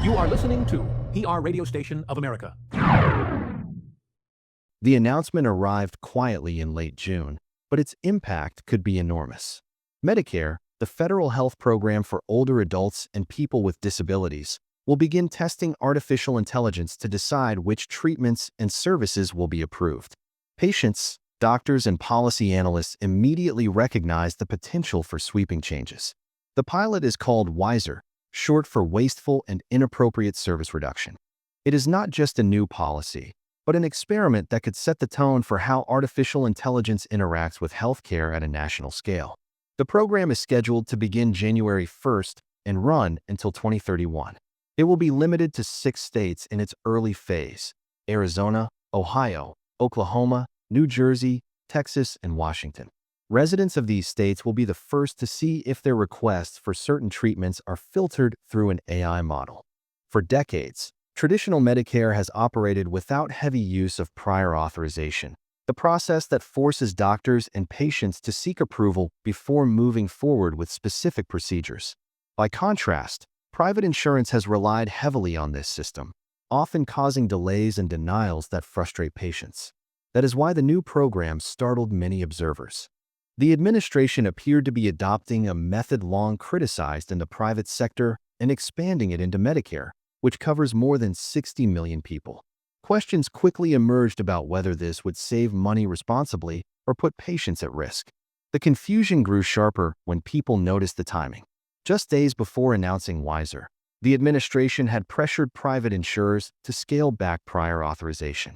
You are listening to PR Radio Station of America. The announcement arrived quietly in late June, but its impact could be enormous. Medicare, the federal health program for older adults and people with disabilities, will begin testing artificial intelligence to decide which treatments and services will be approved. Patients, doctors, and policy analysts immediately recognized the potential for sweeping changes. The pilot is called WISER, short for Wasteful and Inappropriate Service Reduction. It is not just a new policy, but an experiment that could set the tone for how artificial intelligence interacts with healthcare at a national scale. The program is scheduled to begin January 1st and run until 2031. It will be limited to 6 states in its early phase: Arizona, Ohio, Oklahoma, New Jersey, Texas, and Washington. Residents of these states will be the first to see if their requests for certain treatments are filtered through an AI model. For decades, traditional Medicare has operated without heavy use of prior authorization, the process that forces doctors and patients to seek approval before moving forward with specific procedures. By contrast, private insurance has relied heavily on this system, often causing delays and denials that frustrate patients. That is why the new program startled many observers. The administration appeared to be adopting a method long criticized in the private sector and expanding it into Medicare, which covers more than 60 million people. Questions quickly emerged about whether this would save money responsibly or put patients at risk. The confusion grew sharper when people noticed the timing. Just days before announcing WISER, the administration had pressured private insurers to scale back prior authorization.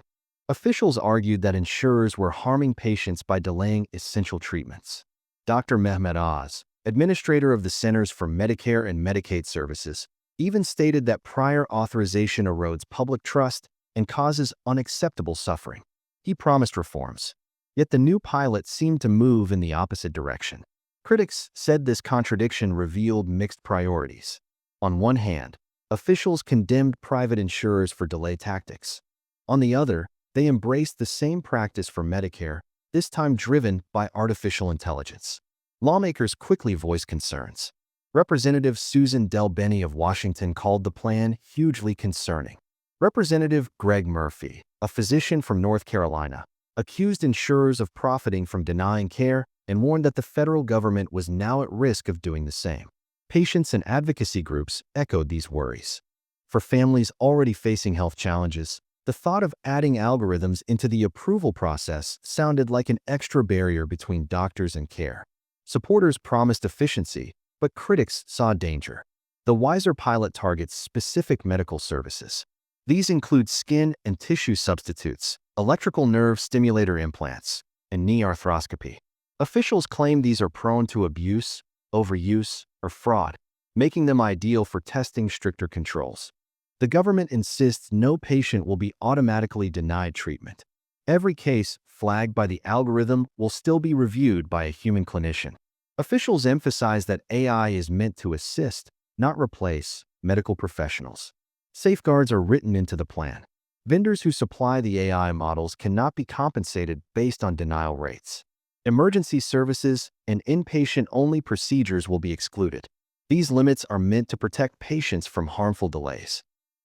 Officials argued that insurers were harming patients by delaying essential treatments. Dr. Mehmet Oz, administrator of the Centers for Medicare and Medicaid Services, even stated that prior authorization erodes public trust and causes unacceptable suffering. He promised reforms. Yet the new pilot seemed to move in the opposite direction. Critics said this contradiction revealed mixed priorities. On one hand, officials condemned private insurers for delay tactics. On the other, they embraced the same practice for Medicare, this time driven by artificial intelligence. Lawmakers quickly voiced concerns. Representative Susan Delbenny of Washington called the plan hugely concerning. Representative Greg Murphy, a physician from North Carolina, accused insurers of profiting from denying care and warned that the federal government was now at risk of doing the same. Patients and advocacy groups echoed these worries. For families already facing health challenges, the thought of adding algorithms into the approval process sounded like an extra barrier between doctors and care. Supporters promised efficiency, but critics saw danger. The WISER pilot targets specific medical services. These include skin and tissue substitutes, electrical nerve stimulator implants, and knee arthroscopy. Officials claim these are prone to abuse, overuse, or fraud, making them ideal for testing stricter controls. The government insists no patient will be automatically denied treatment. Every case flagged by the algorithm will still be reviewed by a human clinician. Officials emphasize that AI is meant to assist, not replace, medical professionals. Safeguards are written into the plan. Vendors who supply the AI models cannot be compensated based on denial rates. Emergency services and inpatient-only procedures will be excluded. These limits are meant to protect patients from harmful delays.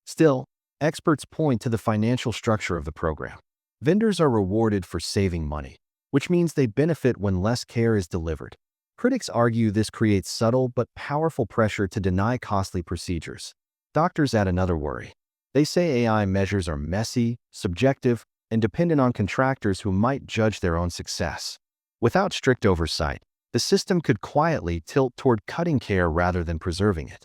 Still, experts point to the financial structure of the program. Vendors are rewarded for saving money, which means they benefit when less care is delivered. Critics argue this creates subtle but powerful pressure to deny costly procedures. Doctors add another worry. They say AI measures are messy, subjective, and dependent on contractors who might judge their own success. Without strict oversight, the system could quietly tilt toward cutting care rather than preserving it.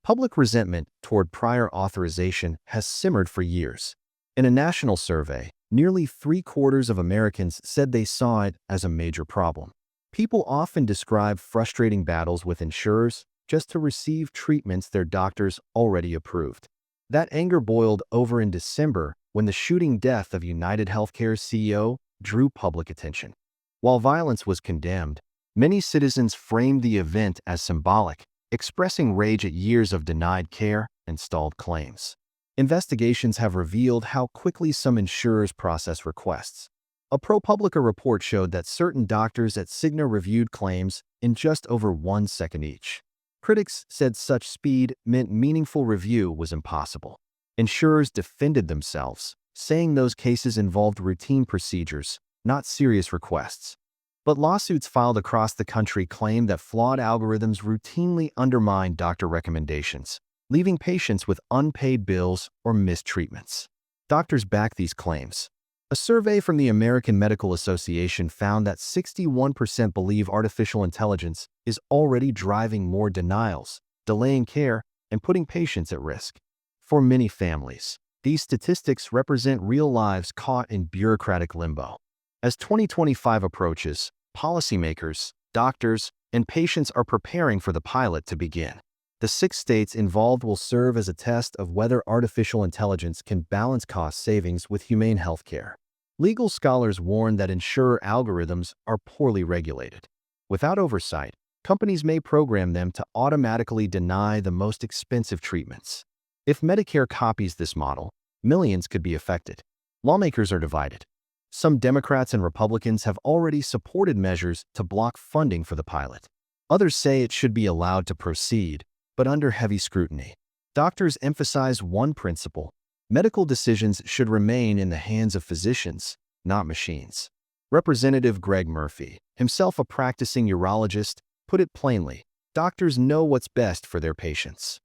Public resentment toward prior authorization has simmered for years. In a national survey, nearly 3/4 of Americans said they saw it as a major problem. People often describe frustrating battles with insurers just to receive treatments their doctors already approved. That anger boiled over in December when the shooting death of United Healthcare's CEO drew public attention. While violence was condemned, many citizens framed the event as symbolic, expressing rage at years of denied care and stalled claims. Investigations have revealed how quickly some insurers process requests. A ProPublica report showed that certain doctors at Cigna reviewed claims in just over 1 second each. Critics said such speed meant meaningful review was impossible. Insurers defended themselves, saying those cases involved routine procedures, not serious requests. But lawsuits filed across the country claim that flawed algorithms routinely undermine doctor recommendations, leaving patients with unpaid bills or missed treatments. Doctors back these claims. A survey from the American Medical Association found that 61% believe artificial intelligence is already driving more denials, delaying care, and putting patients at risk. For many families, these statistics represent real lives caught in bureaucratic limbo. As 2025 approaches, policymakers, doctors, and patients are preparing for the pilot to begin. The 6 states involved will serve as a test of whether artificial intelligence can balance cost savings with humane healthcare. Legal scholars warn that insurer algorithms are poorly regulated. Without oversight, companies may program them to automatically deny the most expensive treatments. If Medicare copies this model, millions could be affected. Lawmakers are divided. Some Democrats and Republicans have already supported measures to block funding for the pilot. Others say it should be allowed to proceed, but under heavy scrutiny. Doctors emphasize one principle: medical decisions should remain in the hands of physicians, not machines. Representative Greg Murphy, himself a practicing urologist, put it plainly: doctors know what's best for their patients.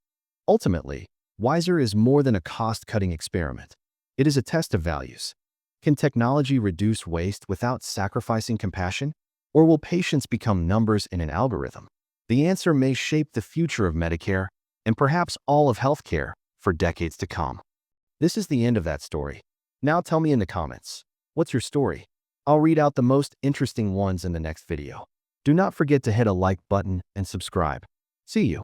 Ultimately, Wiser is more than a cost-cutting experiment. It is a test of values. Can technology reduce waste without sacrificing compassion? Or will patients become numbers in an algorithm? The answer may shape the future of Medicare and perhaps all of healthcare for decades to come. This is the end of that story. Now tell me in the comments, what's your story? I'll read out the most interesting ones in the next video. Do not forget to hit a like button and subscribe. See you.